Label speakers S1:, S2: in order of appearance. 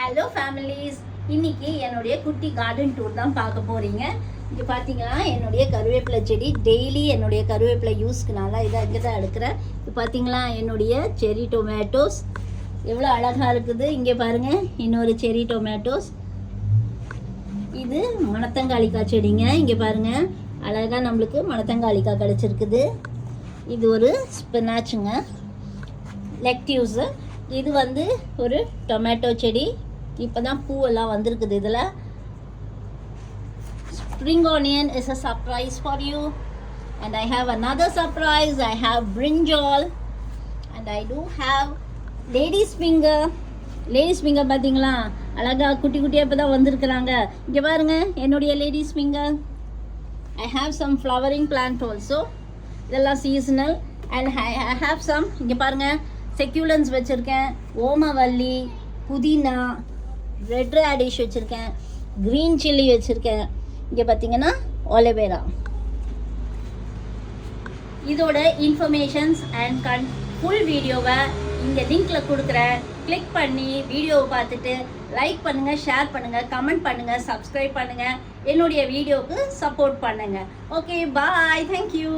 S1: Hello families, இன்னைக்கு என்னுடைய குட்டி கார்டன் டூர் தான் பார்க்க போகிறீங்க. இங்கே பார்த்தீங்கன்னா என்னுடைய கருவேப்பிலை செடி, டெய்லி என்னுடைய கருவேப்பிலை யூஸ்க்குனால இதை இங்கே தான் எடுக்கிறேன். இது பார்த்தீங்களா என்னுடைய செரி டொமேட்டோஸ் எவ்வளோ அழகாக இருக்குது. இங்கே பாருங்கள் இன்னொரு செரி டொமேட்டோஸ். இது மணத்தங்காளிக்காய் செடிங்க. இங்கே பாருங்கள் அழகாக நம்மளுக்கு மணத்தங்காளிக்காய் கிடச்சிருக்குது. இது ஒரு ஸ்பினாச்சுங்க, லெக்டிவ்ஸு. இது வந்து ஒரு டொமேட்டோ செடி. இப்போ தான் பூவெல்லாம் வந்திருக்குது. இதில் spring onion is a surprise for you and I have another surprise. I have brinjal and I do have ladies finger. Ladies finger பார்த்தீங்களா அழகாக குட்டி குட்டியாக இப்போ தான் வந்திருக்கிறாங்க. இங்கே பாருங்கள் என்னுடைய ladies finger. I have some flowering plant also. இதெல்லாம் seasonal. And I have some, இங்கே பாருங்கள், செக்யூலன்ஸ் வச்சுருக்கேன், ஓமவல்லி, புதினா, ரெட் ரேடிஷ் வச்சுருக்கேன், க்ரீன் சில்லி வச்சுருக்கேன். இங்கே பார்த்தீங்கன்னா ஒலிவேரா. இதோட இன்ஃபர்மேஷன்ஸ் அண்ட் ஃபுல் வீடியோவை இங்கே லிங்க்கில் கொடுக்குறேன். கிளிக் பண்ணி வீடியோவை பார்த்துட்டு லைக் பண்ணுங்கள், ஷேர் பண்ணுங்கள், கமெண்ட் பண்ணுங்கள், சப்ஸ்கிரைப் பண்ணுங்கள், என்னுடைய வீடியோவுக்கு சப்போர்ட் பண்ணுங்கள். ஓகே, பாய், தேங்க்யூ.